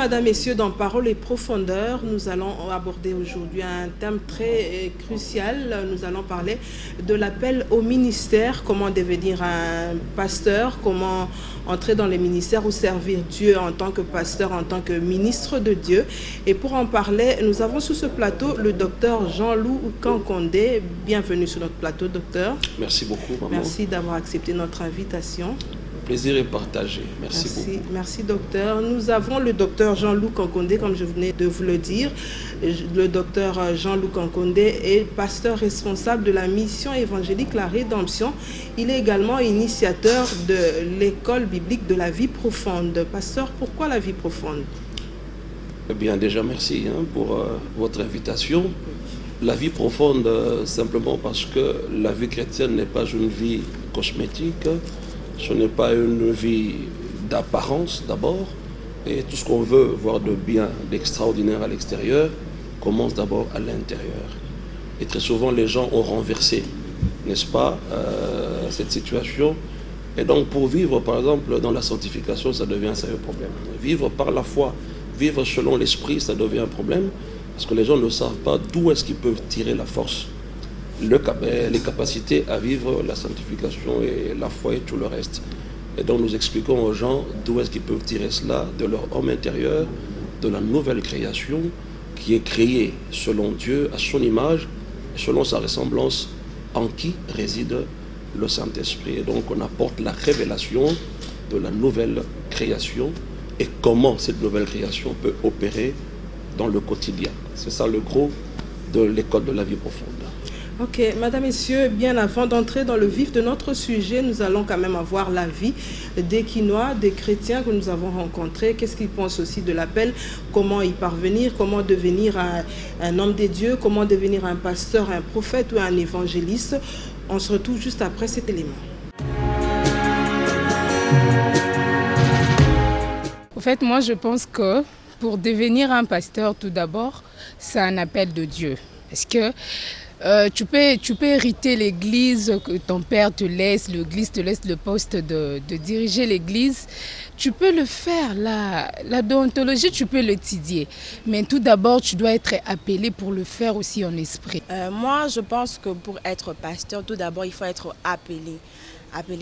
Madame, Messieurs, dans Paroles et Profondeur, nous allons aborder aujourd'hui un thème très crucial. Nous allons parler de l'appel au ministère, comment devenir un pasteur, comment entrer dans les ministères ou servir Dieu en tant que pasteur, en tant que ministre de Dieu. Et pour en parler, nous avons sur ce plateau le docteur Jean-Loup Kankondé. Bienvenue sur notre plateau, docteur. Merci beaucoup, maman. Merci d'avoir accepté notre invitation. Le plaisir est partagé. Merci beaucoup. Merci, docteur. Nous avons le docteur Jean-Loup Kankondé, comme je venais de vous le dire. Le docteur Jean-Loup Kankondé est pasteur responsable de la mission évangélique La Rédemption. Il est également initiateur de l'école biblique de la vie profonde. Pasteur, pourquoi la vie profonde? Eh bien, déjà, merci pour votre invitation. La vie profonde, simplement parce que la vie chrétienne n'est pas une vie cosmétique. Ce n'est pas une vie d'apparence d'abord. Et tout ce qu'on veut voir de bien, d'extraordinaire à l'extérieur, commence d'abord à l'intérieur. Et très souvent, les gens ont renversé, n'est-ce pas, cette situation. Et donc, pour vivre, par exemple, dans la sanctification, ça devient un sérieux problème. Vivre par la foi, vivre selon l'esprit, ça devient un problème. Parce que les gens ne savent pas d'où est-ce qu'ils peuvent tirer la force, les capacités à vivre la sanctification et la foi et tout le reste. Et donc nous expliquons aux gens d'où est-ce qu'ils peuvent tirer cela, de leur homme intérieur, de la nouvelle création qui est créée selon Dieu, à son image, selon sa ressemblance, en qui réside le Saint-Esprit. Et donc on apporte la révélation de la nouvelle création et comment cette nouvelle création peut opérer dans le quotidien. C'est ça le gros de l'école de la vie profonde. Ok, Madame, Messieurs, bien avant d'entrer dans le vif de notre sujet, nous allons quand même avoir l'avis des Quinois, des chrétiens que nous avons rencontrés. Qu'est-ce qu'ils pensent aussi de l'appel? Comment y parvenir? Comment devenir un homme des dieux? Comment devenir un pasteur, un prophète ou un évangéliste? On se retrouve juste après cet élément. En fait, moi, je pense que pour devenir un pasteur, tout d'abord, c'est un appel de Dieu. Parce que tu peux hériter l'église que ton père te laisse, l'église te laisse le poste de diriger l'église. Tu peux le faire, la déontologie, tu peux l'étudier. Mais tout d'abord, tu dois être appelé pour le faire aussi en esprit. Moi, je pense que pour être pasteur, tout d'abord, il faut être appelé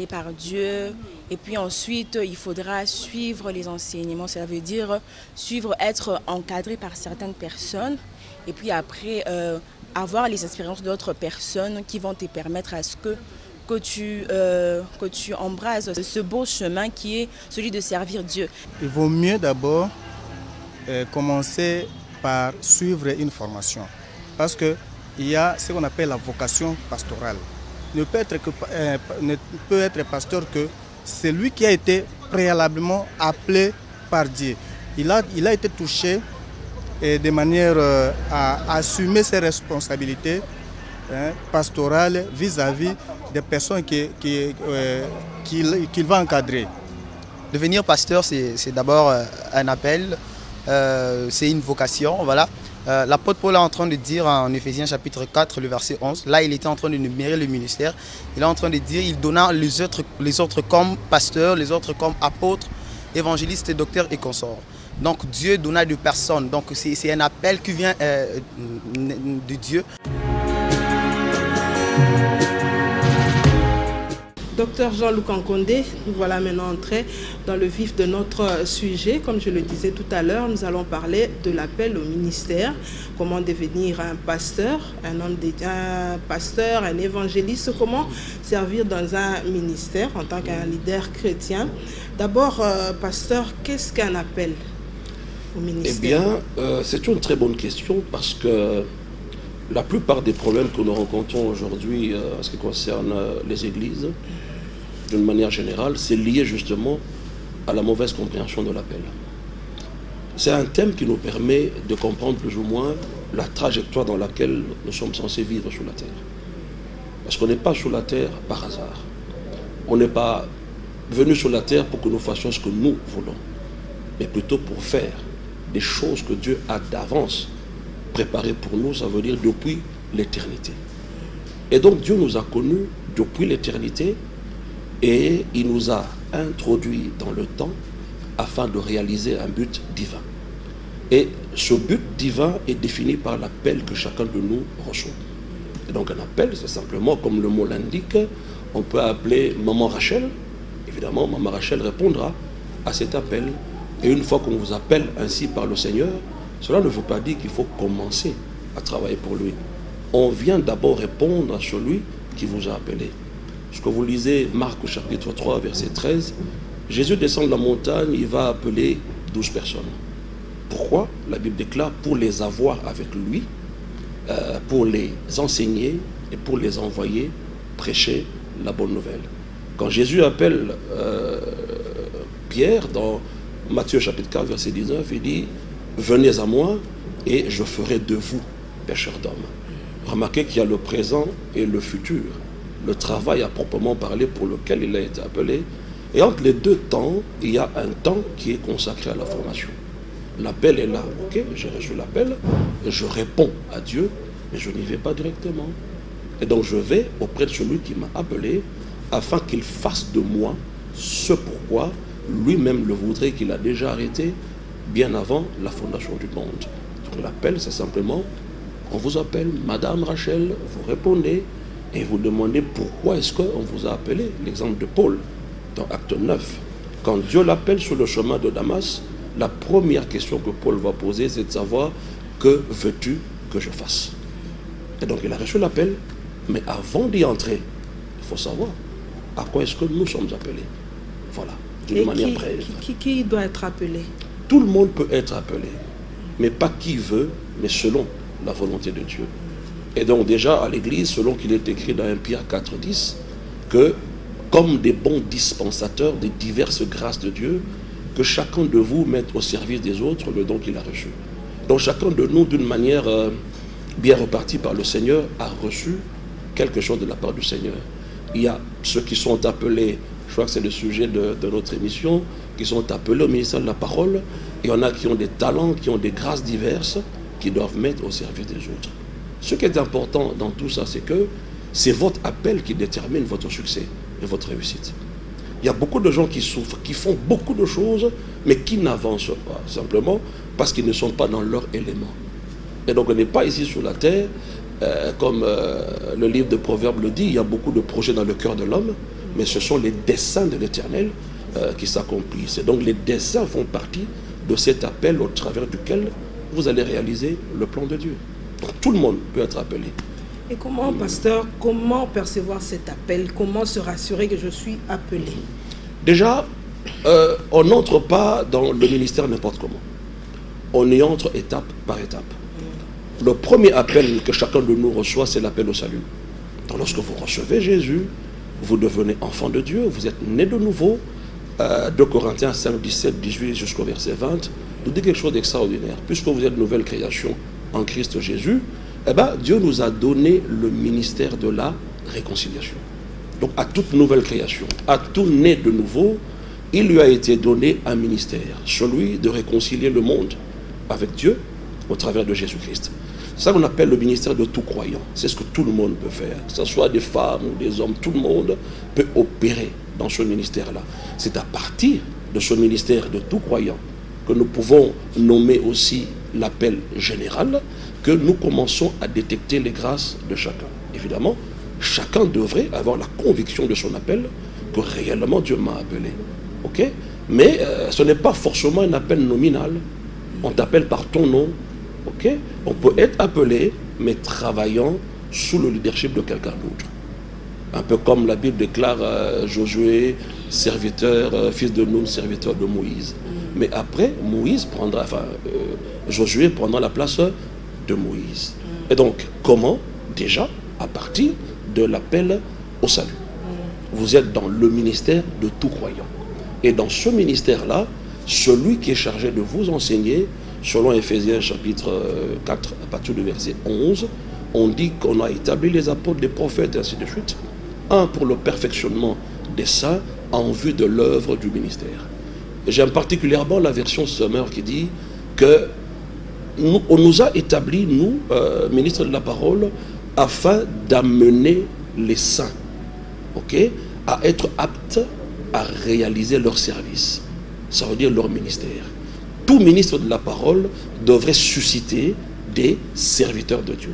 par Dieu. Et puis ensuite, il faudra suivre les enseignements. Ça veut dire être encadré par certaines personnes. Et puis après, avoir les expériences d'autres personnes qui vont te permettre à ce que tu embrases ce beau chemin qui est celui de servir Dieu. Il vaut mieux d'abord commencer par suivre une formation. Parce qu'il y a ce qu'on appelle la vocation pastorale. Ne peut être pasteur que celui qui a été préalablement appelé par Dieu. Il a été touché de manière à assumer ses responsabilités pastorales vis-à-vis des personnes qu'il va encadrer. Devenir pasteur, c'est d'abord un appel, c'est une vocation, voilà. L'apôtre Paul est en train de dire en Éphésiens chapitre 4, le verset 11, là il était en train de numérer le ministère, il est en train de dire, il donna les autres comme pasteurs, les autres comme apôtres, évangélistes, docteurs et consorts. Donc Dieu donna de personnes, donc c'est un appel qui vient de Dieu. Docteur Jean-Loup Kankondé, nous voilà maintenant entrés dans le vif de notre sujet. Comme je le disais tout à l'heure, nous allons parler de l'appel au ministère, comment devenir un pasteur, un pasteur, un évangéliste, comment servir dans un ministère en tant qu'un leader chrétien. D'abord, pasteur, qu'est-ce qu'un appel au ministère? Eh bien, c'est une très bonne question parce que la plupart des problèmes que nous rencontrons aujourd'hui en ce qui concerne les églises, d'une manière générale, c'est lié justement à la mauvaise compréhension de l'appel. C'est un thème qui nous permet de comprendre plus ou moins la trajectoire dans laquelle nous sommes censés vivre sur la terre. Parce qu'on n'est pas sur la terre par hasard. On n'est pas venu sur la terre pour que nous fassions ce que nous voulons, mais plutôt pour faire des choses que Dieu a d'avance préparées pour nous, ça veut dire depuis l'éternité. Et donc Dieu nous a connus depuis l'éternité et il nous a introduits dans le temps afin de réaliser un but divin. Et ce but divin est défini par l'appel que chacun de nous reçoit. Et donc un appel, c'est simplement, comme le mot l'indique, on peut appeler Maman Rachel. Évidemment, Maman Rachel répondra à cet appel. Et une fois qu'on vous appelle ainsi par le Seigneur, cela ne veut pas dire qu'il faut commencer à travailler pour lui. On vient d'abord répondre à celui qui vous a appelé. Ce que vous lisez, Marc au chapitre 3, verset 13, Jésus descend de la montagne, il va appeler 12 personnes. Pourquoi? La Bible déclare pour les avoir avec lui, pour les enseigner et pour les envoyer prêcher la bonne nouvelle. Quand Jésus appelle Pierre dans Matthieu chapitre 4, verset 19, il dit « Venez à moi et je ferai de vous pêcheurs d'hommes ». Remarquez qu'il y a le présent et le futur, le travail à proprement parler pour lequel il a été appelé. Et entre les deux temps, il y a un temps qui est consacré à la formation. L'appel est là, ok, j'ai reçu l'appel, je réponds à Dieu, mais je n'y vais pas directement. Et donc je vais auprès de celui qui m'a appelé, afin qu'il fasse de moi ce pourquoi lui-même le voudrait, qu'il a déjà arrêté bien avant la fondation du monde. Donc l'appel, c'est simplement, on vous appelle, Madame Rachel, vous répondez, et vous demandez pourquoi est-ce qu'on vous a appelé. L'exemple de Paul, dans Acte 9. Quand Dieu l'appelle sur le chemin de Damas, la première question que Paul va poser, c'est de savoir que veux-tu que je fasse? Et donc il a reçu l'appel, mais avant d'y entrer, il faut savoir à quoi est-ce que nous sommes appelés. Voilà, d'une manière brève. Qui doit être appelé? Tout le monde peut être appelé, mais pas qui veut, mais selon la volonté de Dieu. Et donc déjà à l'église, selon qu'il est écrit dans 1 Pierre 4, 10, que comme des bons dispensateurs des diverses grâces de Dieu, que chacun de vous mette au service des autres le don qu'il a reçu. Donc chacun de nous, d'une manière bien repartie par le Seigneur, a reçu quelque chose de la part du Seigneur. Il y a ceux qui sont appelés, je crois que c'est le sujet de notre émission, qui sont appelés au ministère de la parole. Il y en a qui ont des talents, qui ont des grâces diverses, qui doivent mettre au service des autres. Ce qui est important dans tout ça, c'est que c'est votre appel qui détermine votre succès et votre réussite. Il y a beaucoup de gens qui souffrent, qui font beaucoup de choses, mais qui n'avancent pas, simplement parce qu'ils ne sont pas dans leur élément. Et donc on n'est pas ici sur la terre, comme le livre de Proverbes le dit, il y a beaucoup de projets dans le cœur de l'homme, mais ce sont les desseins de l'Éternel qui s'accomplissent. Et donc les desseins font partie de cet appel au travers duquel vous allez réaliser le plan de Dieu. Donc tout le monde peut être appelé. Et comment, pasteur, comment percevoir cet appel? Comment se rassurer que je suis appelé? Déjà, on n'entre pas dans le ministère n'importe comment. On y entre étape par étape. Le premier appel que chacun de nous reçoit, c'est l'appel au salut. Donc lorsque vous recevez Jésus, vous devenez enfant de Dieu, vous êtes né de nouveau. 2 Corinthiens 5, 17, 18 jusqu'au verset 20, nous dit quelque chose d'extraordinaire. Puisque vous êtes nouvelle création en Christ Jésus, eh bien, Dieu nous a donné le ministère de la réconciliation. Donc à toute nouvelle création, à tout né de nouveau, il lui a été donné un ministère, celui de réconcilier le monde avec Dieu au travers de Jésus-Christ. C'est ça qu'on appelle le ministère de tout croyant. C'est ce que tout le monde peut faire, que ce soit des femmes ou des hommes, tout le monde peut opérer dans ce ministère-là. C'est à partir de ce ministère de tout croyant que nous pouvons nommer aussi l'appel général, que nous commençons à détecter les grâces de chacun. Évidemment, chacun devrait avoir la conviction de son appel, que réellement Dieu m'a appelé. Ok? Mais ce n'est pas forcément un appel nominal. On t'appelle par ton nom. Ok? On peut être appelé, mais travaillant sous le leadership de quelqu'un d'autre. Un peu comme la Bible déclare Josué, serviteur, fils de Nun, serviteur de Moïse. Mais après, Josué prendra la place de Moïse. Et donc, comment? Déjà, à partir de l'appel au salut. Vous êtes dans le ministère de tout croyant. Et dans ce ministère-là, celui qui est chargé de vous enseigner, selon Éphésiens chapitre 4, à partir du verset 11, on dit qu'on a établi les apôtres, les prophètes, et ainsi de suite. Un, pour le perfectionnement des saints, en vue de l'œuvre du ministère. J'aime particulièrement la version Sommer qui dit que on nous a établi, nous, ministres de la parole, afin d'amener les saints, ok, à être aptes à réaliser leur service. Ça veut dire leur ministère. tout ministre de la parole devrait susciter des serviteurs de Dieu.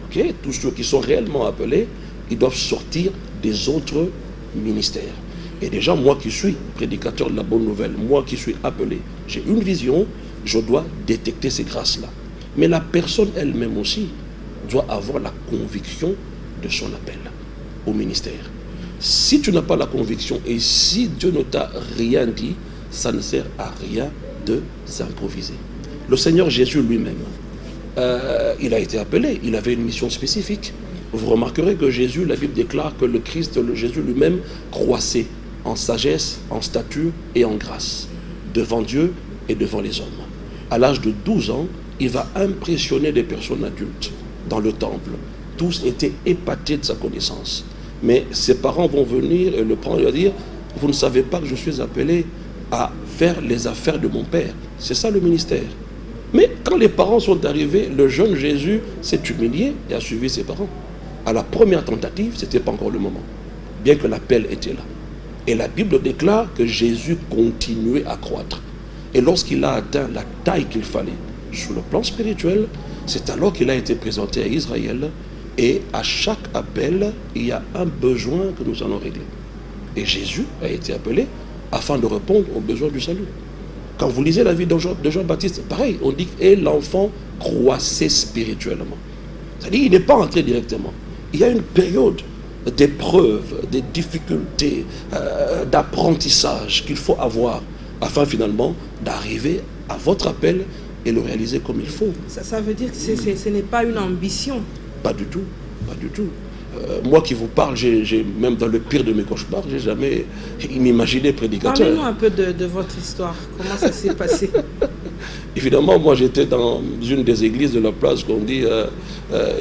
Okay? Tous ceux qui sont réellement appelés, ils doivent sortir des autres ministères. Et déjà, moi qui suis prédicateur de la bonne nouvelle, moi qui suis appelé, j'ai une vision, je dois détecter ces grâces-là. Mais la personne elle-même aussi doit avoir la conviction de son appel au ministère. Si tu n'as pas la conviction et si Dieu ne t'a rien dit, ça ne sert à rien de s'improviser. Le Seigneur Jésus lui-même, il a été appelé, il avait une mission spécifique. Vous remarquerez que Jésus, la Bible déclare que le Christ, le Jésus lui-même, croissait en sagesse, en stature et en grâce, devant Dieu et devant les hommes. À l'âge de 12 ans, il va impressionner des personnes adultes dans le temple. Tous étaient épatés de sa connaissance. Mais ses parents vont venir et le prendre et lui dire, vous ne savez pas que je suis appelé à faire les affaires de mon père. C'est ça le ministère. Mais quand les parents sont arrivés, le jeune Jésus s'est humilié et a suivi ses parents. À la première tentative, ce n'était pas encore le moment, bien que l'appel était là. Et la Bible déclare que Jésus continuait à croître. Et lorsqu'il a atteint la taille qu'il fallait sur le plan spirituel, c'est alors qu'il a été présenté à Israël. Et à chaque appel, il y a un besoin que nous allons régler. Et Jésus a été appelé afin de répondre aux besoins du salut. Quand vous lisez la vie de Jean-Baptiste, pareil, on dit que l'enfant croissait spirituellement. C'est-à-dire qu'il n'est pas entré directement. Il y a une période d'épreuves, de difficultés, d'apprentissage qu'il faut avoir afin finalement d'arriver à votre appel et le réaliser comme il faut. Ça veut dire que ce n'est pas une ambition. Pas du tout, pas du tout. Moi qui vous parle, même dans le pire de mes cauchemars, j'ai jamais imaginé prédicateur. Parlez-nous un peu de votre histoire. Comment ça s'est passé? Évidemment, moi j'étais dans une des églises de la place qu'on dit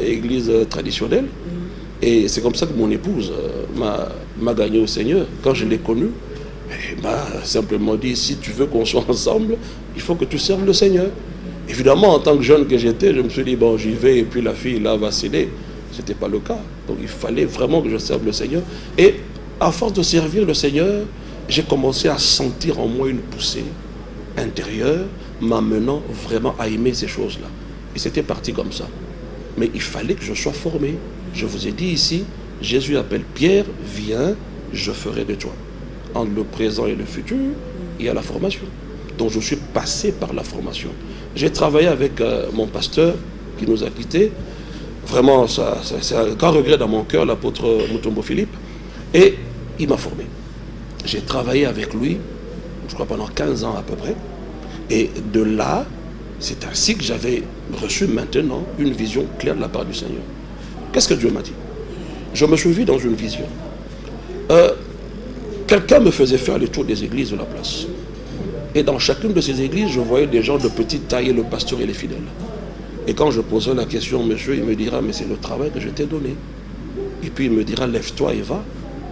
église traditionnelle. Et c'est comme ça que mon épouse m'a gagné au Seigneur. Quand je l'ai connue, elle m'a simplement dit, si tu veux qu'on soit ensemble, il faut que tu serves le Seigneur. Évidemment, en tant que jeune que j'étais, je me suis dit, bon, j'y vais, et puis la fille, là, va céder. Ce n'était pas le cas. Donc, il fallait vraiment que je serve le Seigneur. Et à force de servir le Seigneur, j'ai commencé à sentir en moi une poussée intérieure, m'amenant vraiment à aimer ces choses-là. Et c'était parti comme ça. Mais il fallait que je sois formé. Je vous ai dit ici, Jésus appelle Pierre, viens, je ferai de toi. Entre le présent et le futur, il y a la formation. Donc, je suis passé par la formation. J'ai travaillé avec mon pasteur qui nous a quittés. Vraiment, c'est un grand regret dans mon cœur, l'apôtre Mutombo Philippe. Et il m'a formé. J'ai travaillé avec lui, je crois pendant 15 ans à peu près. Et de là, c'est ainsi que j'avais reçu maintenant une vision claire de la part du Seigneur. Qu'est-ce que Dieu m'a dit? Je me suis vu dans une vision. Quelqu'un me faisait faire le tour des églises de la place. Et dans chacune de ces églises, je voyais des gens de petite taille, et le pasteur et les fidèles. Et quand je posais la question, monsieur, il me dira, mais c'est le travail que je t'ai donné. Et puis il me dira, lève-toi et va,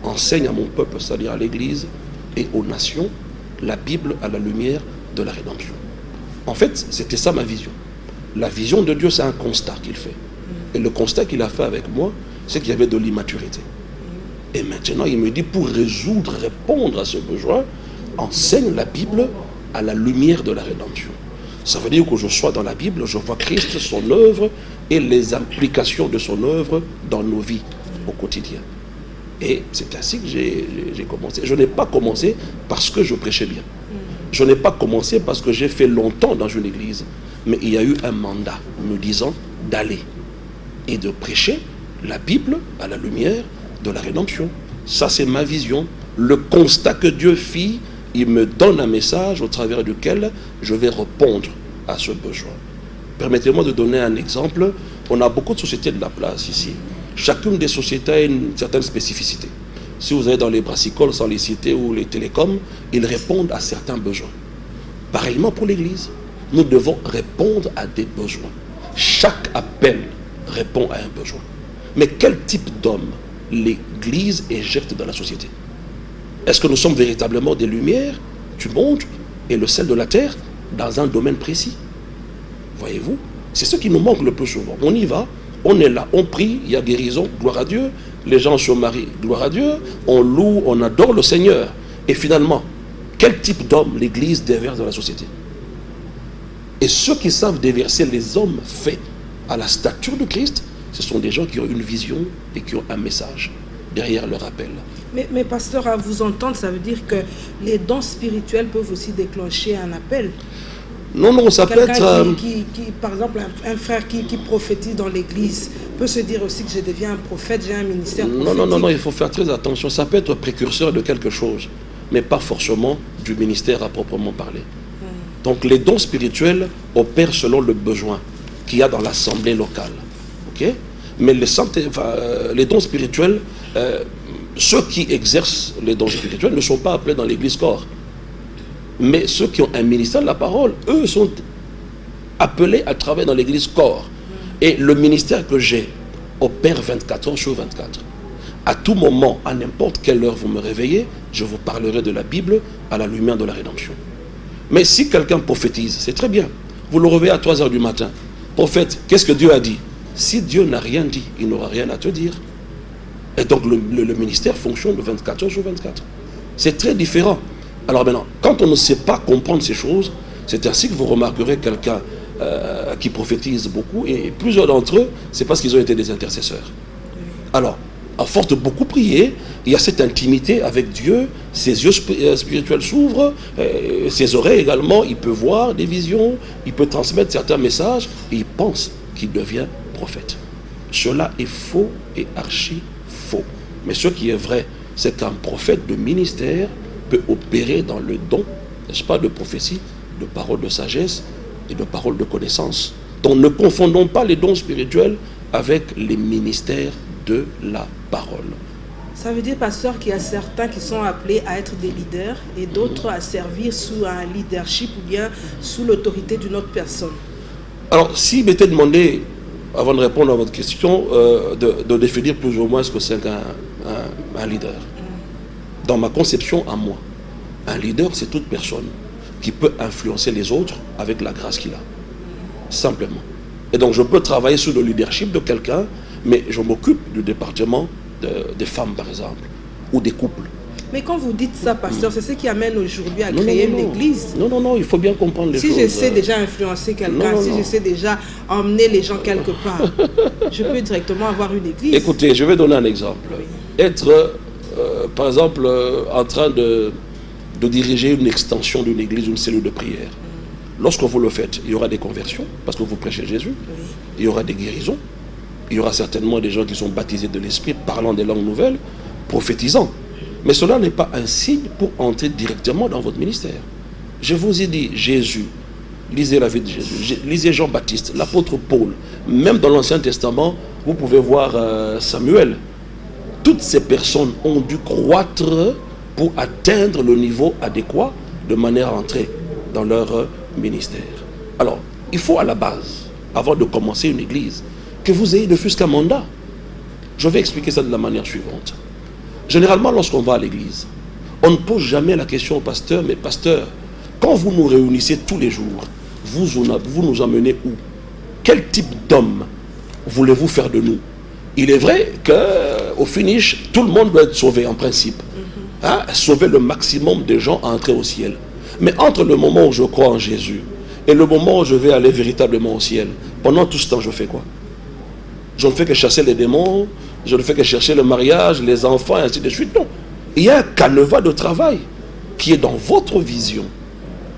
enseigne à mon peuple, c'est-à-dire à l'église et aux nations, la Bible à la lumière de la rédemption. En fait, c'était ça ma vision. La vision de Dieu, c'est un constat qu'il fait. Et le constat qu'il a fait avec moi, c'est qu'il y avait de l'immaturité. Et maintenant, il me dit, pour répondre à ce besoin, enseigne la Bible à la lumière de la rédemption. Ça veut dire que je sois dans la Bible, je vois Christ, son œuvre et les implications de son œuvre dans nos vies au quotidien. Et c'est ainsi que j'ai commencé. Je n'ai pas commencé parce que je prêchais bien. Je n'ai pas commencé parce que j'ai fait longtemps dans une église. Mais il y a eu un mandat me disant d'aller et de prêcher la Bible à la lumière de la rédemption. Ça, c'est ma vision. Le constat que Dieu fit, il me donne un message au travers duquel je vais répondre à ce besoin. Permettez-moi de donner un exemple. On a beaucoup de sociétés de la place ici. Chacune des sociétés a une certaine spécificité. Si vous allez dans les brassicoles, sans les citer, ou les télécoms, ils répondent à certains besoins. Pareillement pour l'Église, nous devons répondre à des besoins. Chaque appel répond à un besoin. Mais quel type d'homme l'Église éjecte dans la société? Est-ce que nous sommes véritablement des lumières du monde et le sel de la terre dans un domaine précis? Voyez-vous, c'est ce qui nous manque le plus souvent. On y va, on est là, on prie, il y a guérison, gloire à Dieu, les gens se marient, gloire à Dieu, on loue, on adore le Seigneur. Et finalement, quel type d'homme l'Église déverse dans la société? Et ceux qui savent déverser les hommes faits à la stature de Christ, ce sont des gens qui ont une vision et qui ont un message derrière leur appel. Mais pasteur, à vous entendre, ça veut dire que les dons spirituels peuvent aussi déclencher un appel. Non, ça peut être... Par exemple, un frère qui prophétise dans l'église peut se dire aussi que je deviens un prophète, j'ai un ministère prophétique. Non, il faut faire très attention. Ça peut être précurseur de quelque chose, mais pas forcément du ministère à proprement parler. Donc les dons spirituels opèrent selon le besoin qu'il y a dans l'assemblée locale. Okay? Mais les dons spirituels, ceux qui exercent les dons spirituels ne sont pas appelés dans l'église corps. Mais ceux qui ont un ministère de la parole, eux sont appelés à travailler dans l'église corps. Et le ministère que j'ai opère 24 heures sur 24. À tout moment, à n'importe quelle heure vous me réveillez, je vous parlerai de la Bible à la lumière de la rédemption. Mais si quelqu'un prophétise, c'est très bien. Vous le réveillez à 3 heures du matin. Prophète, qu'est-ce que Dieu a dit? Si Dieu n'a rien dit, il n'aura rien à te dire. Et donc le ministère fonctionne de 24 heures sur 24. C'est très différent. Alors maintenant, quand on ne sait pas comprendre ces choses, c'est ainsi que vous remarquerez quelqu'un qui prophétise beaucoup, et plusieurs d'entre eux, c'est parce qu'ils ont été des intercesseurs. Alors, à force de beaucoup prier, il y a cette intimité avec Dieu, ses yeux spirituels s'ouvrent, ses oreilles également, il peut voir des visions, il peut transmettre certains messages, et il pense qu'il devient prophète. Cela est faux et archi faux. Mais ce qui est vrai, c'est qu'un prophète de ministère peut opérer dans le don, n'est-ce pas, de prophétie, de paroles de sagesse et de paroles de connaissance. Donc ne confondons pas les dons spirituels avec les ministères de la parole. Ça veut dire, pasteur, qu'il y a certains qui sont appelés à être des leaders et d'autres à servir sous un leadership ou bien sous l'autorité d'une autre personne. Alors, s'il m'était demandé, avant de répondre à votre question, de définir plus ou moins ce que c'est un leader. Dans ma conception à moi, un leader, c'est toute personne qui peut influencer les autres avec la grâce qu'il a. Simplement. Et donc, je peux travailler sous le leadership de quelqu'un, mais je m'occupe du département des femmes, par exemple, ou des couples. Mais quand vous dites ça, pasteur, c'est ce qui amène aujourd'hui à créer une église. Non, il faut bien comprendre les choses. Si j'essaie déjà influencer quelqu'un, si j'essaie déjà emmener les gens quelque part, je peux directement avoir une église. Écoutez, je vais donner un exemple. Oui. Être, par exemple, en train de diriger une extension d'une église, une cellule de prière. Lorsque vous le faites, il y aura des conversions, parce que vous prêchez Jésus. Oui. Il y aura des guérisons. Il y aura certainement des gens qui sont baptisés de l'Esprit, parlant des langues nouvelles, prophétisant. Mais cela n'est pas un signe pour entrer directement dans votre ministère. Je vous ai dit, Jésus, lisez la vie de Jésus, lisez Jean-Baptiste, l'apôtre Paul, même dans l'Ancien Testament, vous pouvez voir Samuel. Toutes ces personnes ont dû croître pour atteindre le niveau adéquat de manière à entrer dans leur ministère. Alors, il faut à la base, avant de commencer une église, que vous ayez ne fût-ce qu'un mandat. Je vais expliquer ça de la manière suivante. Généralement, lorsqu'on va à l'église, on ne pose jamais la question au pasteur, mais pasteur, quand vous nous réunissez tous les jours, vous nous emmenez où? Quel type d'homme voulez-vous faire de nous? Il est vrai qu'au finish, tout le monde doit être sauvé en principe. Hein? Sauver le maximum de gens à entrer au ciel. Mais entre le moment où je crois en Jésus et le moment où je vais aller véritablement au ciel, pendant tout ce temps, je fais quoi? Je ne fais que chasser les démons, je ne fais que chercher le mariage, les enfants, et ainsi de suite. Non. Il y a un canevas de travail qui est dans votre vision.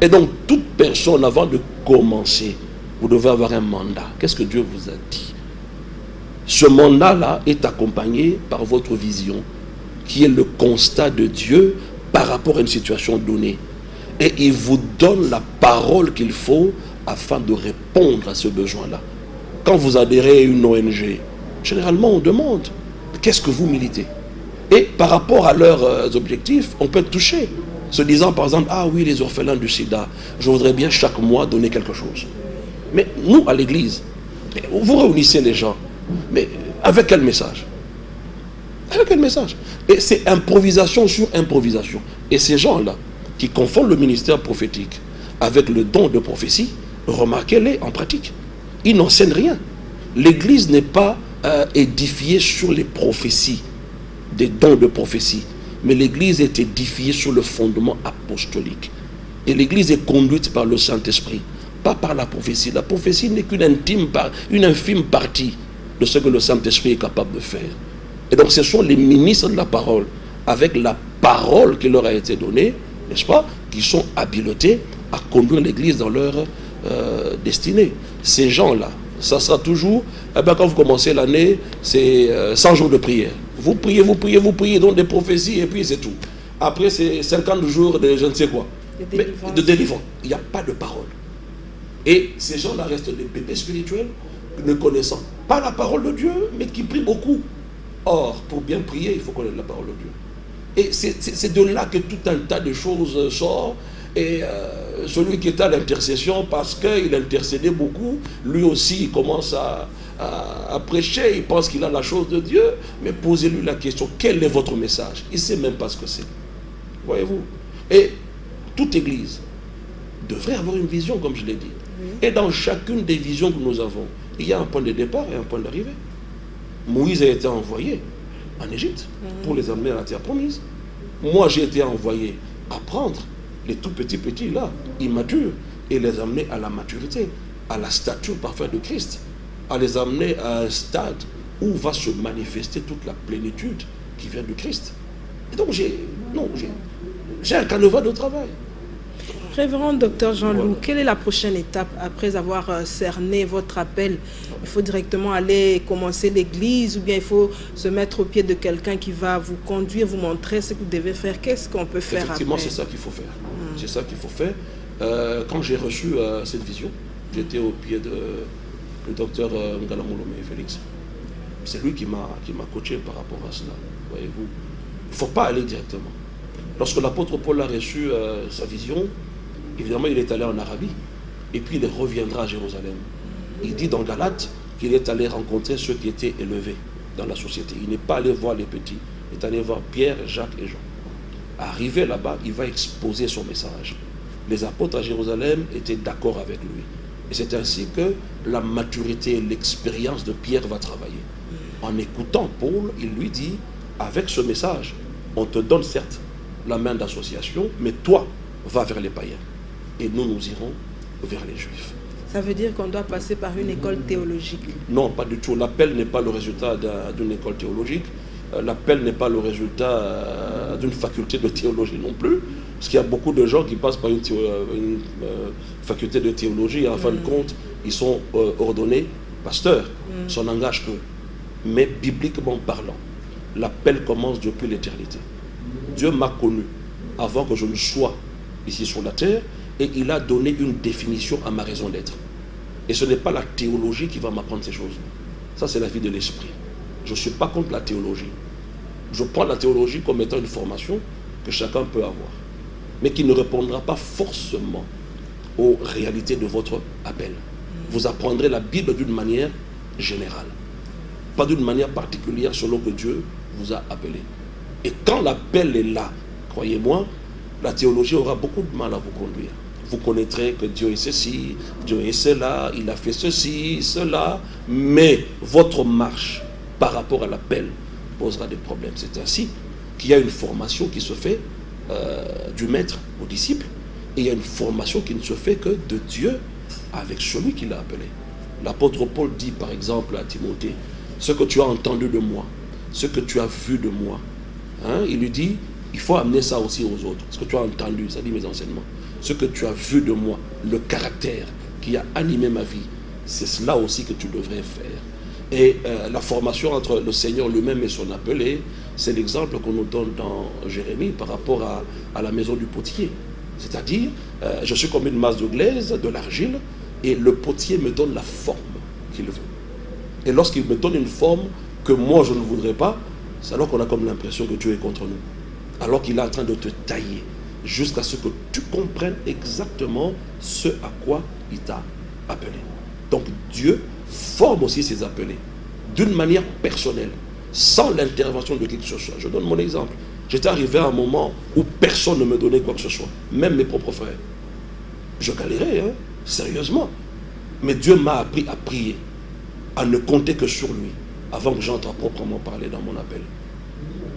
Et donc, toute personne, avant de commencer, vous devez avoir un mandat. Qu'est-ce que Dieu vous a dit? Ce mandat-là est accompagné par votre vision, qui est le constat de Dieu par rapport à une situation donnée. Et il vous donne la parole qu'il faut afin de répondre à ce besoin-là. Quand vous adhérez à une ONG, généralement on demande qu'est-ce que vous militez. Et par rapport à leurs objectifs, on peut être touché. Se disant par exemple, ah oui, les orphelins du sida, je voudrais bien chaque mois donner quelque chose. Mais nous, à l'église, vous réunissez les gens, mais avec quel message? Avec quel message? Et c'est improvisation sur improvisation. Et ces gens-là, qui confondent le ministère prophétique avec le don de prophétie, remarquez-les en pratique. Ils n'enseignent rien. L'église n'est pas édifiée sur les prophéties, des dons de prophétie, mais l'église est édifiée sur le fondement apostolique. Et l'église est conduite par le Saint-Esprit pas par la prophétie. La prophétie n'est une infime partie de ce que le Saint-Esprit est capable de faire. Et donc ce sont les ministres de la parole, avec la parole qui leur a été donnée, n'est-ce pas, qui sont habilités à conduire l'Église dans leur destinée. Ces gens-là, ça sera toujours, quand vous commencez l'année, c'est 100 jours de prière. Vous priez, donc des prophéties, et puis c'est tout. Après, c'est 50 jours de je ne sais quoi. De délivrance. Il n'y a pas de parole. Et ces gens-là restent des bébés spirituels, ne connaissant pas la parole de Dieu, mais qui prient beaucoup. Or, pour bien prier, il faut connaître la parole de Dieu. Et c'est de là que tout un tas de choses sort. Et celui qui est à l'intercession, parce qu'il intercédait beaucoup, lui aussi il commence à prêcher, il pense qu'il a la chose de Dieu, mais posez-lui la question, quel est votre message? Il ne sait même pas ce que c'est. Voyez-vous? Et toute église devrait avoir une vision, comme je l'ai dit. Et dans chacune des visions que nous avons, il y a un point de départ et un point d'arrivée. Moïse a été envoyé en Égypte pour les amener à la terre promise. Moi, j'ai été envoyé à prendre les tout petits là, immatures, et les amener à la maturité, à la stature parfaite de Christ, à les amener à un stade où va se manifester toute la plénitude qui vient de Christ. Et donc j'ai un canevas de travail. Révérend docteur Jean-Loup, Voilà. quelle est la prochaine étape après avoir cerné votre appel? Il faut directement aller commencer l'église, ou bien il faut se mettre au pied de quelqu'un qui va vous conduire, vous montrer ce que vous devez faire? Qu'est-ce qu'on peut faire Effectivement, après? c'est ça qu'il faut faire. C'est ça qu'il faut faire. Quand j'ai reçu cette vision, j'étais au pied de le docteur Ngalamolome Félix. C'est lui qui m'a coaché par rapport à cela. Voyez-vous, il ne faut pas aller directement. Lorsque l'apôtre Paul a reçu sa vision, évidemment, il est allé en Arabie, et puis il reviendra à Jérusalem. Il dit dans Galates qu'il est allé rencontrer ceux qui étaient élevés dans la société. Il n'est pas allé voir les petits, il est allé voir Pierre, Jacques et Jean. Arrivé là-bas, il va exposer son message. Les apôtres à Jérusalem étaient d'accord avec lui. Et c'est ainsi que la maturité et l'expérience de Pierre va travailler. En écoutant Paul, il lui dit, avec ce message, on te donne certes la main d'association, mais toi, va vers les païens. Et nous irons vers les Juifs. Ça veut dire qu'on doit passer par une école théologique? Non, pas du tout. L'appel n'est pas le résultat d'une école théologique. L'appel n'est pas le résultat d'une faculté de théologie non plus. Parce qu'il y a beaucoup de gens qui passent par une faculté de théologie et en fin de compte, ils sont ordonnés pasteurs. Ça n'engage qu'eux. Mais bibliquement parlant, l'appel commence depuis l'éternité. Dieu m'a connu avant que je ne sois ici sur la terre, et il a donné une définition à ma raison d'être. Et ce n'est pas la théologie qui va m'apprendre ces choses. Ça, c'est la vie de l'esprit. Je ne suis pas contre la théologie. Je prends la théologie comme étant une formation que chacun peut avoir, mais qui ne répondra pas forcément aux réalités de votre appel. Vous apprendrez la Bible d'une manière générale, pas d'une manière particulière selon que Dieu vous a appelé. Et quand l'appel est là, croyez-moi, la théologie aura beaucoup de mal à vous conduire. Vous connaîtrez que Dieu est ceci, Dieu est cela, il a fait ceci, cela, mais votre marche par rapport à l'appel posera des problèmes. C'est ainsi qu'il y a une formation qui se fait du maître au disciple, et il y a une formation qui ne se fait que de Dieu avec celui qui l'a appelé. L'apôtre Paul dit par exemple à Timothée, ce que tu as entendu de moi, ce que tu as vu de moi, il lui dit, il faut amener ça aussi aux autres. Ce que tu as entendu, ça dit mes enseignements, ce que tu as vu de moi, le caractère qui a animé ma vie, c'est cela aussi que tu devrais faire. Et la formation entre le Seigneur lui-même et son appelé, c'est l'exemple qu'on nous donne dans Jérémie par rapport à la maison du potier. C'est-à-dire, je suis comme une masse de glaise, de l'argile, et le potier me donne la forme qu'il veut. Et lorsqu'il me donne une forme que moi je ne voudrais pas, c'est alors qu'on a comme l'impression que Dieu est contre nous. Alors qu'il est en train de te tailler, jusqu'à ce que tu comprennes exactement ce à quoi il t'a appelé. Donc Dieu forme aussi ses appelés, d'une manière personnelle, sans l'intervention de qui que ce soit. Je donne mon exemple. J'étais arrivé à un moment où personne ne me donnait quoi que ce soit, même mes propres frères. Je galérais, sérieusement. Mais Dieu m'a appris à prier, à ne compter que sur lui, avant que j'entre à proprement parler dans mon appel.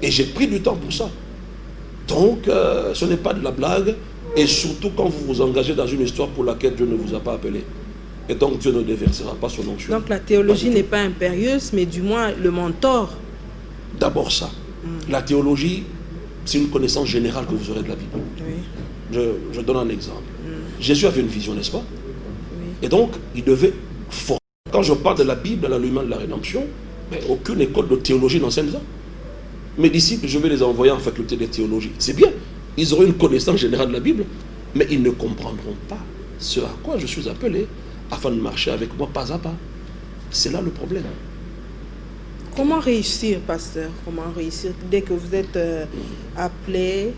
Et j'ai pris du temps pour ça. Donc, ce n'est pas de la blague, et surtout quand vous vous engagez dans une histoire pour laquelle Dieu ne vous a pas appelé. Et donc, Dieu ne déversera pas son onction. Donc, la théologie n'est pas impérieuse, mais du moins le mentor. D'abord ça. La théologie, c'est une connaissance générale que vous aurez de la Bible. Oui. Je donne un exemple. Jésus avait une vision, n'est-ce pas? Oui. Et donc, il devait former. Quand je parle de la Bible, à la lumière de la rédemption, mais aucune école de théologie n'enseigne ça. Mes disciples, je vais les envoyer en faculté de théologie. C'est bien. Ils auront une connaissance générale de la Bible, mais ils ne comprendront pas ce à quoi je suis appelé afin de marcher avec moi pas à pas. C'est là le problème. Comment réussir, pasteur? Comment réussir dès que vous êtes appelé,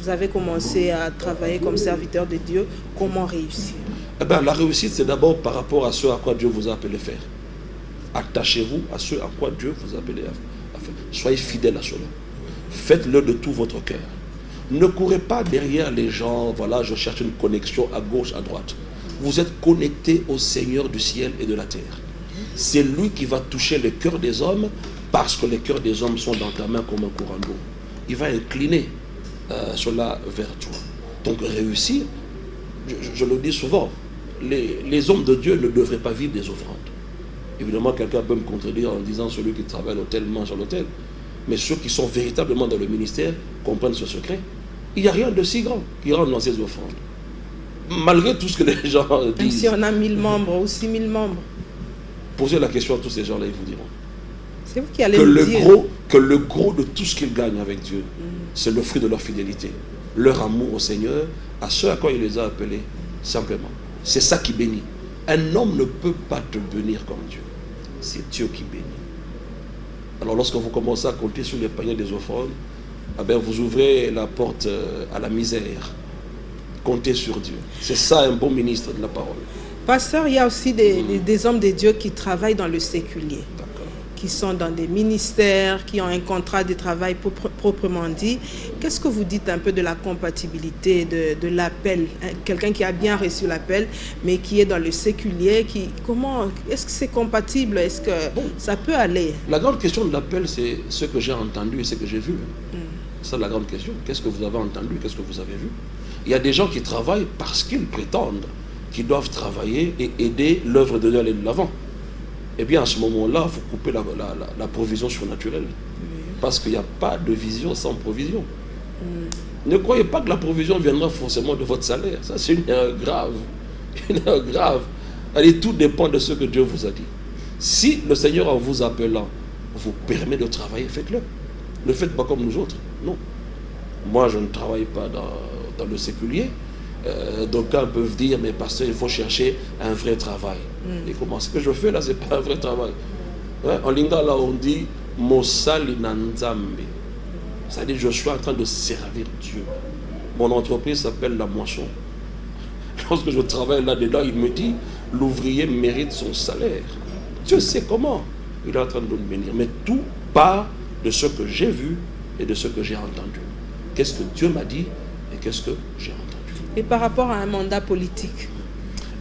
vous avez commencé à travailler comme serviteur de Dieu, comment réussir? Eh bien, la réussite, c'est d'abord par rapport à ce à quoi Dieu vous a appelé à faire. Attachez-vous à ce à quoi Dieu vous a appelé à faire. Soyez fidèles à cela. Faites-le de tout votre cœur. Ne courez pas derrière les gens, voilà, je cherche une connexion à gauche, à droite. Vous êtes connectés au Seigneur du ciel et de la terre. C'est lui qui va toucher le cœur des hommes parce que les cœurs des hommes sont dans ta main comme un courant d'eau. Il va incliner cela vers toi. Donc réussir, je le dis souvent, les hommes de Dieu ne devraient pas vivre des offrandes. Évidemment, quelqu'un peut me contredire en disant celui qui travaille à l'hôtel mange à l'hôtel. Mais ceux qui sont véritablement dans le ministère comprennent ce secret. Il n'y a rien de si grand qui rentre dans ces offrandes. Malgré tout ce que les gens disent. Même si on a 1000 membres ou 6000 membres. Posez la question à tous ces gens-là, ils vous diront. C'est vous qui allez le dire. Que le gros de tout ce qu'ils gagnent avec Dieu, c'est le fruit de leur fidélité. Leur amour au Seigneur, à ceux à quoi il les a appelés, simplement. C'est ça qui bénit. Un homme ne peut pas te bénir comme Dieu. C'est Dieu qui bénit. Alors lorsque vous commencez à compter sur les paniers des offrandes, eh bien, vous ouvrez la porte à la misère. Comptez sur Dieu. C'est ça un bon ministre de la parole. Pasteur, il y a aussi des hommes de Dieu qui travaillent dans le séculier, qui sont dans des ministères, qui ont un contrat de travail proprement dit. Qu'est-ce que vous dites un peu de la compatibilité de l'appel? Quelqu'un qui a bien reçu l'appel, mais qui est dans le séculier, est-ce que c'est compatible? Est-ce que ça peut aller? La grande question de l'appel, c'est ce que j'ai entendu et ce que j'ai vu. C'est ça la grande question. Qu'est-ce que vous avez entendu? Qu'est-ce que vous avez vu? Il y a des gens qui travaillent parce qu'ils prétendent qu'ils doivent travailler et aider l'œuvre de Dieu à aller de l'avant. Eh bien, à ce moment-là, il faut couper la provision surnaturelle. Parce qu'il n'y a pas de vision sans provision. Ne croyez pas que la provision viendra forcément de votre salaire. Ça, c'est une erreur grave. Une erreur grave. Allez, tout dépend de ce que Dieu vous a dit. Si le Seigneur, en vous appelant, vous permet de travailler, faites-le. Ne faites pas comme nous autres. Non. Moi, je ne travaille pas dans le séculier. D'aucuns peuvent dire, mais pasteur, il faut chercher un vrai travail. Et comment ce que je fais là, c'est pas un vrai travail. En lingala, on dit Mosali Nanzambe. C'est-à-dire, je suis en train de servir Dieu. Mon entreprise s'appelle La Moisson. Lorsque je travaille là-dedans, il me dit, l'ouvrier mérite son salaire. Dieu sait comment. Il est en train de nous bénir. Mais tout part de ce que j'ai vu et de ce que j'ai entendu. Qu'est-ce que Dieu m'a dit et qu'est-ce que j'ai entendu. Et par rapport à un mandat politique,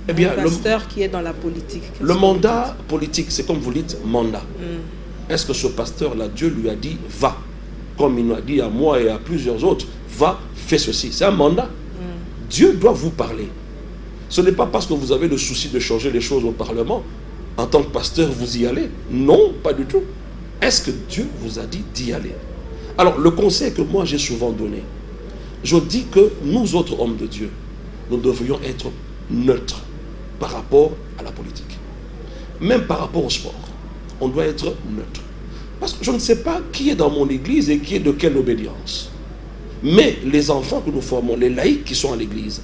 eh bien, un pasteur qui est dans la politique. Le mandat politique, c'est comme vous dites, mandat. Est-ce que ce pasteur-là, Dieu lui a dit, va, comme il m'a dit à moi et à plusieurs autres, va, fais ceci. C'est un mandat. Dieu doit vous parler. Ce n'est pas parce que vous avez le souci de changer les choses au Parlement, en tant que pasteur, vous y allez. Non, pas du tout. Est-ce que Dieu vous a dit d'y aller? Alors, le conseil que moi j'ai souvent donné, je dis que nous autres hommes de Dieu, nous devrions être neutres par rapport à la politique. Même par rapport au sport, on doit être neutre. Parce que je ne sais pas qui est dans mon église et qui est de quelle obédience. Mais les enfants que nous formons, les laïcs qui sont à l'église,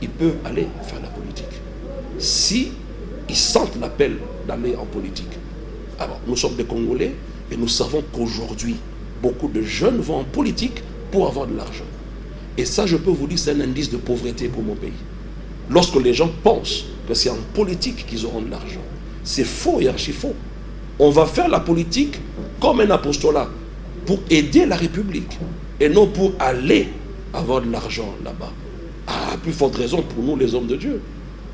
ils peuvent aller faire la politique. Si ils sentent l'appel d'aller en politique. Alors, nous sommes des Congolais et nous savons qu'aujourd'hui, beaucoup de jeunes vont en politique pour avoir de l'argent. Et ça, je peux vous dire, c'est un indice de pauvreté pour mon pays. Lorsque les gens pensent que c'est en politique qu'ils auront de l'argent, c'est faux et archi faux. On va faire la politique comme un apostolat pour aider la République et non pour aller avoir de l'argent là-bas. À plus forte raison pour nous, les hommes de Dieu.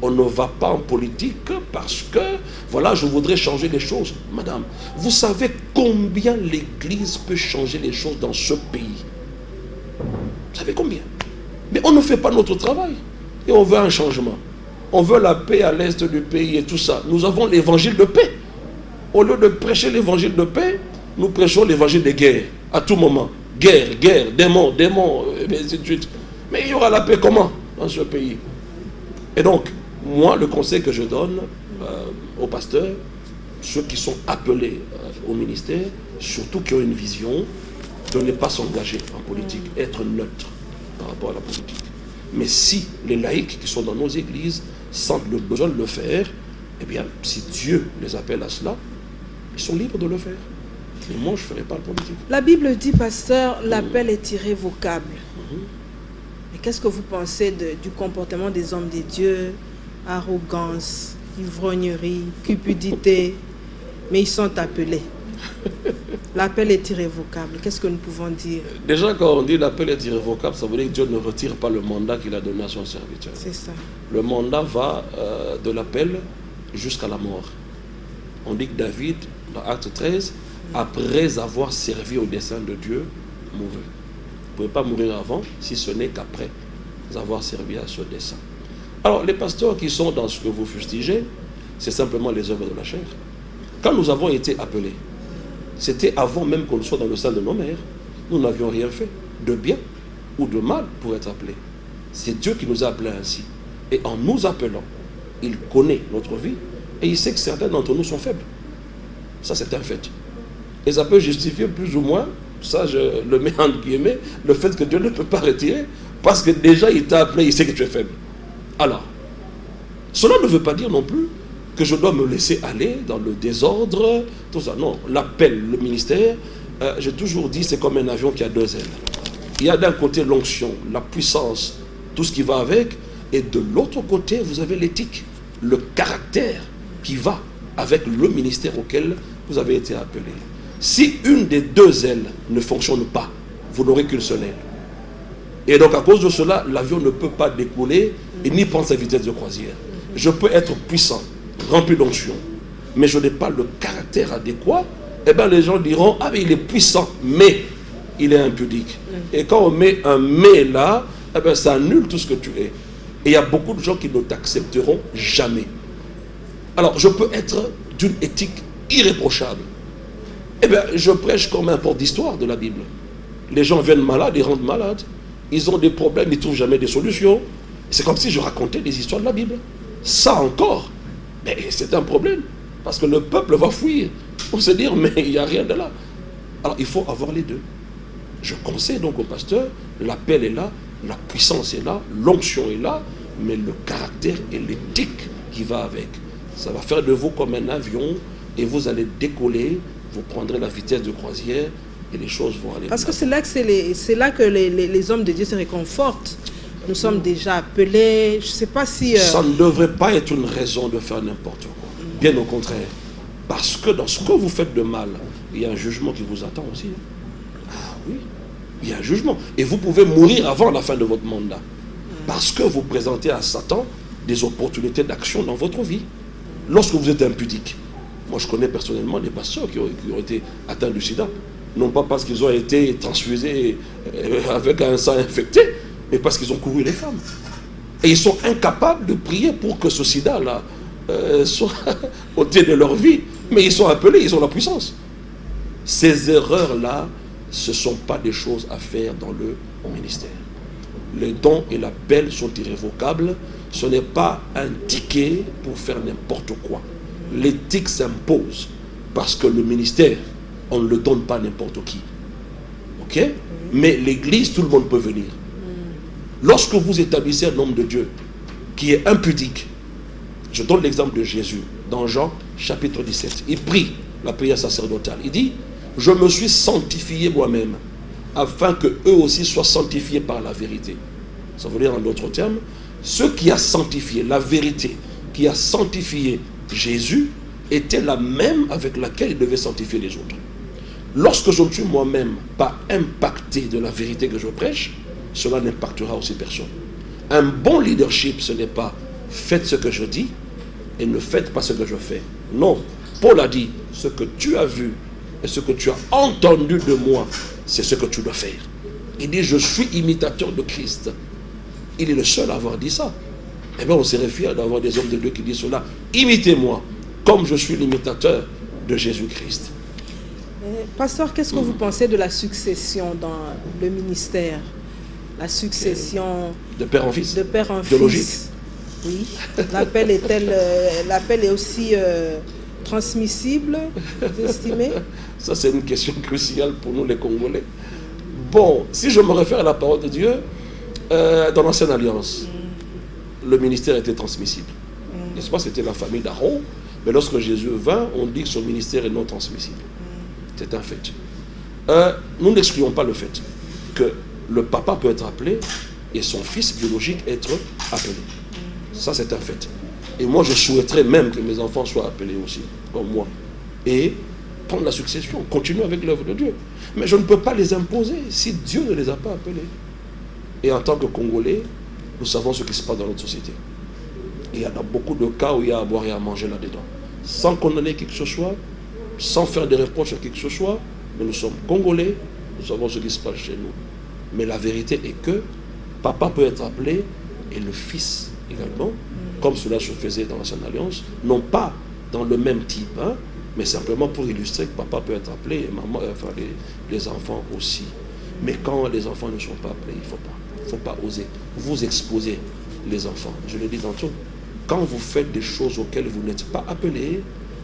On ne va pas en politique parce que, voilà, je voudrais changer les choses. Madame, vous savez combien l'Église peut changer les choses dans ce pays? savez combien? Mais on ne fait pas notre travail. Et on veut un changement. On veut la paix à l'est du pays et tout ça. Nous avons l'évangile de paix. Au lieu de prêcher l'évangile de paix, nous prêchons l'évangile des guerres. À tout moment. Guerre, guerre, démons, démons, et ainsi de suite. Mais il y aura la paix comment dans ce pays? Et donc, moi, le conseil que je donne aux pasteurs, ceux qui sont appelés au ministère, surtout qui ont une vision, de ne pas s'engager en politique, être neutre par rapport à la politique. Mais si les laïcs qui sont dans nos églises sentent le besoin de le faire, eh bien, si Dieu les appelle à cela, ils sont libres de le faire. Et moi, je ne ferai pas de politique. La Bible dit, pasteur, l'appel est irrévocable. Mais qu'est-ce que vous pensez du comportement des hommes de Dieu? Arrogance, ivrognerie, cupidité, mais ils sont appelés. L'appel est irrévocable. Qu'est-ce que nous pouvons dire? Déjà, quand on dit l'appel est irrévocable, ça veut dire que Dieu ne retire pas le mandat qu'il a donné à son serviteur. C'est ça. Le mandat va de l'appel jusqu'à la mort. On dit que David, dans Acte 13, après avoir servi au dessein de Dieu, mourut. Vous ne pouvez pas mourir avant, si ce n'est qu'après avoir servi à ce dessein. Alors, les pasteurs qui sont dans ce que vous fustigez, c'est simplement les œuvres de la chair. Quand nous avons été appelés, c'était avant même qu'on soit dans le sein de nos mères. Nous n'avions rien fait, de bien ou de mal pour être appelés. C'est Dieu qui nous a appelés ainsi. Et en nous appelant, il connaît notre vie et il sait que certains d'entre nous sont faibles. Ça, c'est un fait. Et ça peut justifier plus ou moins, ça je le mets entre guillemets, le fait que Dieu ne peut pas retirer, parce que déjà il t'a appelé, il sait que tu es faible. Alors, cela ne veut pas dire non plus que je dois me laisser aller dans le désordre, tout ça. Non, l'appel, le ministère, j'ai toujours dit, c'est comme un avion qui a deux ailes. Il y a d'un côté l'onction, la puissance, tout ce qui va avec, et de l'autre côté, vous avez l'éthique, le caractère qui va avec le ministère auquel vous avez été appelé. Si une des deux ailes ne fonctionne pas, vous n'aurez qu'une seule aile. Et donc à cause de cela, l'avion ne peut pas décoller et ni prendre sa vitesse de croisière. Je peux être puissant, rempli d'onction, mais je n'ai pas le caractère adéquat. Eh bien les gens diront, ah mais il est puissant, mais il est impudique. Et quand on met un mais là, eh bien ça annule tout ce que tu es. Et il y a beaucoup de gens qui ne t'accepteront jamais. Alors je peux être d'une éthique irréprochable. Eh bien je prêche comme un port d'histoire de la Bible. Les gens viennent malades, ils rentrent malades. Ils ont des problèmes, ils ne trouvent jamais des solutions. C'est comme si je racontais des histoires de la Bible. Ça encore, mais c'est un problème. Parce que le peuple va fuir. On se dire, mais il n'y a rien de là. Alors il faut avoir les deux. Je conseille donc au pasteur, l'appel est là, la puissance est là, l'onction est là, mais le caractère et l'éthique qui va avec. Ça va faire de vous comme un avion et vous allez décoller, vous prendrez la vitesse de croisière et les choses vont aller. Parce que c'est là que les hommes de Dieu se réconfortent. Nous sommes déjà appelés, je ne sais pas si... Ça ne devrait pas être une raison de faire n'importe quoi. Bien au contraire. Parce que dans ce que vous faites de mal, il y a un jugement qui vous attend aussi. Ah oui, il y a un jugement. Et vous pouvez mourir avant la fin de votre mandat. Parce que vous présentez à Satan des opportunités d'action dans votre vie. Lorsque vous êtes impudique. Moi, je connais personnellement des pasteurs qui ont été atteints du sida. Non pas parce qu'ils ont été transfusés avec un sang infecté, mais parce qu'ils ont couru les femmes. Et ils sont incapables de prier pour que ce sida-là soit ôté de leur vie. Mais ils sont appelés, ils ont la puissance. Ces erreurs-là, ce ne sont pas des choses à faire dans le ministère. Les dons et l'appel sont irrévocables. Ce n'est pas un ticket pour faire n'importe quoi. L'éthique s'impose parce que le ministère, on ne le donne pas à n'importe qui. Ok? Mais l'église, tout le monde peut venir. Lorsque vous établissez un homme de Dieu qui est impudique, je donne l'exemple de Jésus dans Jean chapitre 17. Il prie la prière sacerdotale. Il dit, je me suis sanctifié moi-même afin que eux aussi soient sanctifiés par la vérité. Ça veut dire en d'autres termes, ce qui a sanctifié la vérité, qui a sanctifié Jésus, était la même avec laquelle il devait sanctifier les autres. Lorsque je ne suis moi-même pas impacté de la vérité que je prêche, cela n'impactera aussi personne. Un bon leadership, ce n'est pas faites ce que je dis et ne faites pas ce que je fais. Non, Paul a dit, ce que tu as vu et ce que tu as entendu de moi, c'est ce que tu dois faire. il dit, je suis imitateur de Christ. Il est le seul à avoir dit ça. Eh bien, on serait fiers d'avoir des hommes de Dieu qui disent cela. Imitez-moi, comme je suis l'imitateur de Jésus-Christ. Pasteur, qu'est-ce que vous pensez de la succession dans le ministère? La succession de père en fils. De père en biologique. Fils. Oui. L'appel est aussi transmissible, vous estimez? Ça, c'est une question cruciale pour nous, les Congolais. Bon, si je me réfère à la parole de Dieu, dans l'Ancienne Alliance, le ministère était transmissible. N'est-ce pas? C'était la famille d'Aaron. Mais lorsque Jésus vint, on dit que son ministère est non transmissible. C'est un fait. Nous n'excluons pas le fait que le papa peut être appelé et son fils biologique être appelé. Ça, c'est un fait. Et moi, je souhaiterais même que mes enfants soient appelés aussi, comme moi. Et prendre la succession, continuer avec l'œuvre de Dieu. Mais je ne peux pas les imposer si Dieu ne les a pas appelés. Et en tant que Congolais, nous savons ce qui se passe dans notre société. Et il y a beaucoup de cas où il y a à boire et à manger là-dedans. Sans condamner qui que ce soit, sans faire des reproches à qui que ce soit, mais nous sommes Congolais, nous savons ce qui se passe chez nous. Mais la vérité est que papa peut être appelé et le fils également, comme cela se faisait dans l'Ancienne Alliance, non pas dans le même type, hein, mais simplement pour illustrer que papa peut être appelé et maman, enfin les enfants aussi. Mais quand les enfants ne sont pas appelés, il ne faut pas oser vous exposer les enfants. Je l'ai dit tantôt, quand vous faites des choses auxquelles vous n'êtes pas appelé,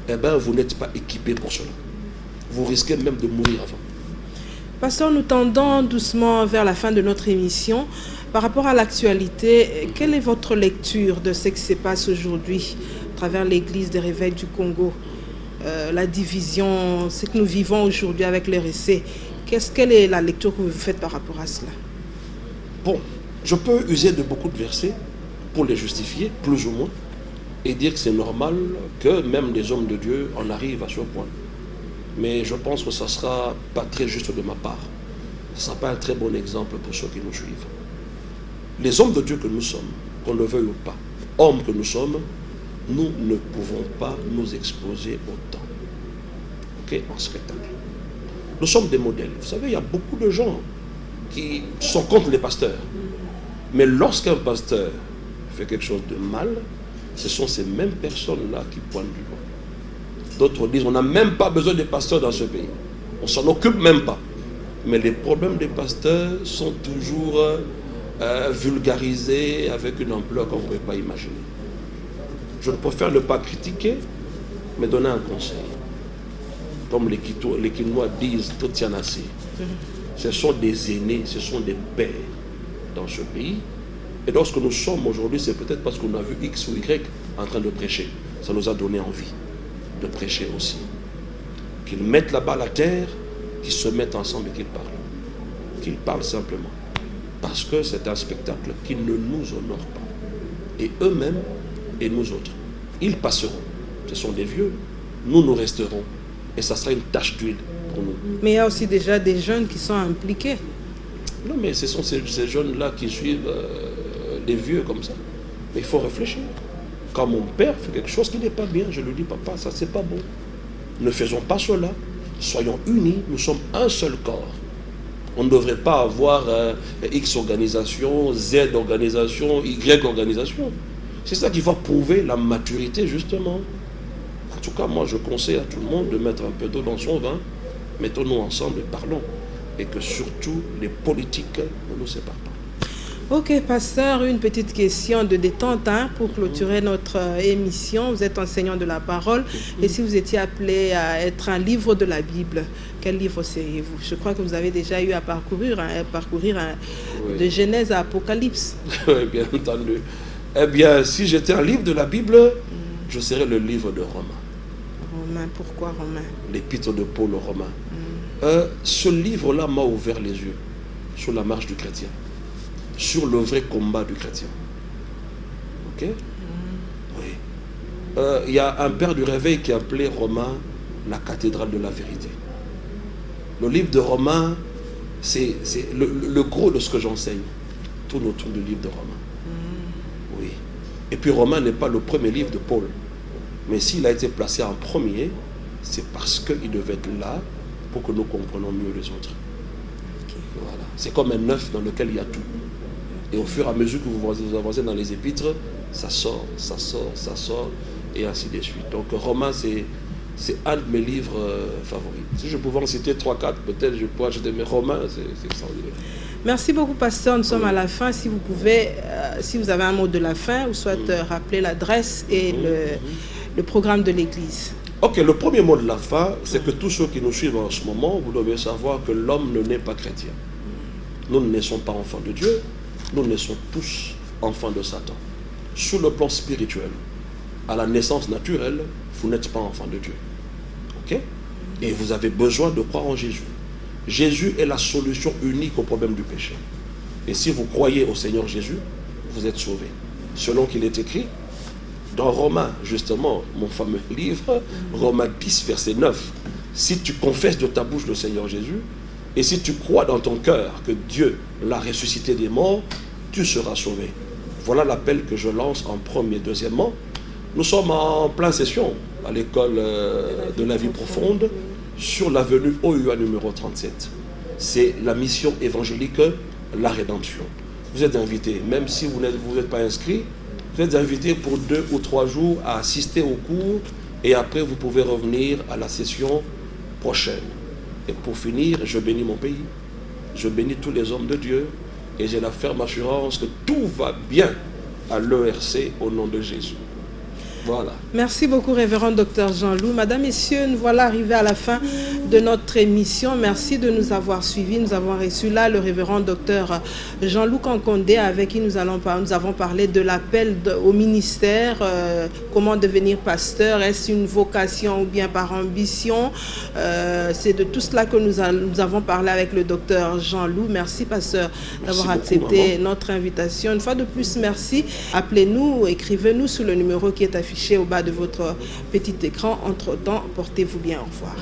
eh bien vous n'êtes pas équipé pour cela. Vous risquez même de mourir avant. Pasteur, nous tendons doucement vers la fin de notre émission. Par rapport à l'actualité, quelle est votre lecture de ce qui se passe aujourd'hui à travers l'Église des Réveils du Congo? La division, ce que nous vivons aujourd'hui avec les RC. Quelle est la lecture que vous faites par rapport à cela? Bon, je peux user de beaucoup de versets pour les justifier, plus ou moins, et dire que c'est normal que même des hommes de Dieu en arrivent à ce point. Mais je pense que ça ne sera pas très juste de ma part. Ce ne sera pas un très bon exemple pour ceux qui nous suivent. Les hommes de Dieu que nous sommes, qu'on le veuille ou pas, hommes que nous sommes, nous ne pouvons pas nous exposer autant en spectacle. Nous sommes des modèles. Vous savez, il y a beaucoup de gens qui sont contre les pasteurs. Mais lorsqu'un pasteur fait quelque chose de mal, ce sont ces mêmes personnes-là qui pointent du doigt. D'autres disent, on n'a même pas besoin des pasteurs dans ce pays. On s'en occupe même pas. Mais les problèmes des pasteurs sont toujours vulgarisés avec une ampleur qu'on ne peut pas imaginer. Je préfère ne pas critiquer, mais donner un conseil. Comme les Quinois disent, Totianasi. Ce sont des aînés, ce sont des pères dans ce pays. Et lorsque nous sommes aujourd'hui, c'est peut-être parce qu'on a vu X ou Y en train de prêcher. Ça nous a donné envie de prêcher aussi. Qu'ils mettent la balle à terre, qu'ils se mettent ensemble et qu'ils parlent. Qu'ils parlent simplement. Parce que c'est un spectacle qui ne nous honore pas. Et eux-mêmes et nous autres. Ils passeront. Ce sont des vieux. Nous resterons. Et ça sera une tache d'huile pour nous. Mais il y a aussi déjà des jeunes qui sont impliqués. Non, mais ce sont ces jeunes-là qui suivent les vieux comme ça. Mais il faut réfléchir. Quand mon père fait quelque chose qui n'est pas bien, je lui dis, papa, ça c'est pas bon. Ne faisons pas cela. Soyons unis. Nous sommes un seul corps. On ne devrait pas avoir X organisation, Z organisation, Y organisation. C'est ça qui va prouver la maturité, justement. En tout cas, moi, je conseille à tout le monde de mettre un peu d'eau dans son vin. Mettons-nous ensemble et parlons. Et que surtout, les politiques ne nous séparent pas. Ok, pasteur, une petite question de détente pour clôturer notre émission. Vous êtes enseignant de la parole. Et si vous étiez appelé à être un livre de la Bible, quel livre seriez-vous? Je crois que vous avez déjà eu à parcourir oui. De Genèse à Apocalypse. Oui, bien entendu. Eh bien, si j'étais un livre de la Bible, je serais le livre de Romains. Romains, pourquoi Romains? L'épître de Paul aux Romains. Ce livre-là m'a ouvert les yeux sur la marche du chrétien, sur le vrai combat du chrétien. Ok? Oui. Il y a un père du réveil qui appelait Romains la cathédrale de la vérité. Le livre de Romains, c'est le gros de ce que j'enseigne. Tourne autour du livre de Romains. Oui. Et puis Romains n'est pas le premier livre de Paul. Mais s'il a été placé en premier, c'est parce qu'il devait être là pour que nous comprenions mieux les autres. Ok. Voilà. C'est comme un œuf dans lequel il y a tout. Et au fur et à mesure que vous avancez dans les épîtres, ça sort, et ainsi de suite. Donc Romains, c'est un de mes livres favoris. Si je pouvais en citer 3-4, peut-être je pourrais ajouter, mais Romains, c'est extraordinaire. Merci beaucoup, pasteur. Nous sommes à la fin. Si vous pouvez, si vous avez un mot de la fin, ou soit rappeler l'adresse et le programme de l'Église. Ok, le premier mot de la fin, c'est que tous ceux qui nous suivent en ce moment, vous devez savoir que l'homme ne naît pas chrétien. Nous ne naissons pas enfants de Dieu, nous naissons tous enfants de Satan. Sous le plan spirituel, à la naissance naturelle, vous n'êtes pas enfant de Dieu. Ok? Et vous avez besoin de croire en Jésus. Jésus est la solution unique au problème du péché. Et si vous croyez au Seigneur Jésus, vous êtes sauvés. Selon qu'il est écrit, dans Romains, justement, mon fameux livre, Romains 10, verset 9, si tu confesses de ta bouche le Seigneur Jésus, et si tu crois dans ton cœur que Dieu l'a ressuscité des morts, tu seras sauvé. Voilà l'appel que je lance en premier. Deuxièmement, nous sommes en pleine session à l'école de la vie profonde sur l'avenue OUA numéro 37. C'est la mission évangélique, la rédemption. Vous êtes invités, même si vous n'êtes pas inscrit, vous êtes invités pour 2 ou 3 jours à assister au cours et après vous pouvez revenir à la session prochaine. Et pour finir, je bénis mon pays, je bénis tous les hommes de Dieu et j'ai la ferme assurance que tout va bien à l'ERC au nom de Jésus. Voilà. Merci beaucoup, révérend docteur Jean-Loup. Madame, Messieurs, nous voilà arrivés à la fin de notre émission. Merci de nous avoir suivis. Nous avons reçu là le révérend docteur Jean-Loup Kankondé, avec qui nous avons parlé de l'appel au ministère, comment devenir pasteur, est-ce une vocation ou bien par ambition. C'est de tout cela que nous avons parlé avec le docteur Jean-Loup. Merci, pasteur, d'avoir accepté notre invitation. Une fois de plus, merci. Appelez-nous, écrivez-nous sur le numéro qui est affiché au bas de votre petit écran. Entre-temps, portez-vous bien. Au revoir.